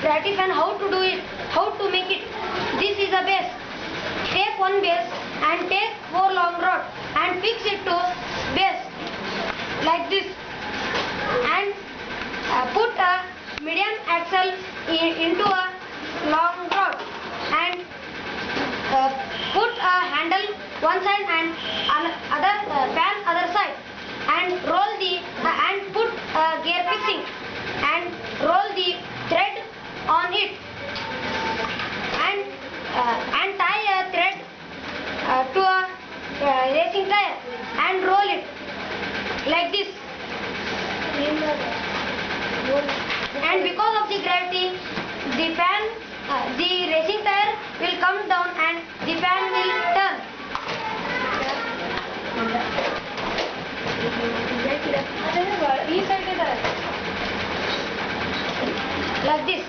gravity fan, how to do it, how to make it. This is a base. Take one base and take 4 long rods and fix it to base like this, and put a medium axle into a long rod, and put a handle one side and other fan other side, and roll the and put gear fixing and roll the thread on it, and tie a thread to a racing tire and roll it like this. And because of the gravity, the fan, the racing tire will come down and the fan will turn. Like this.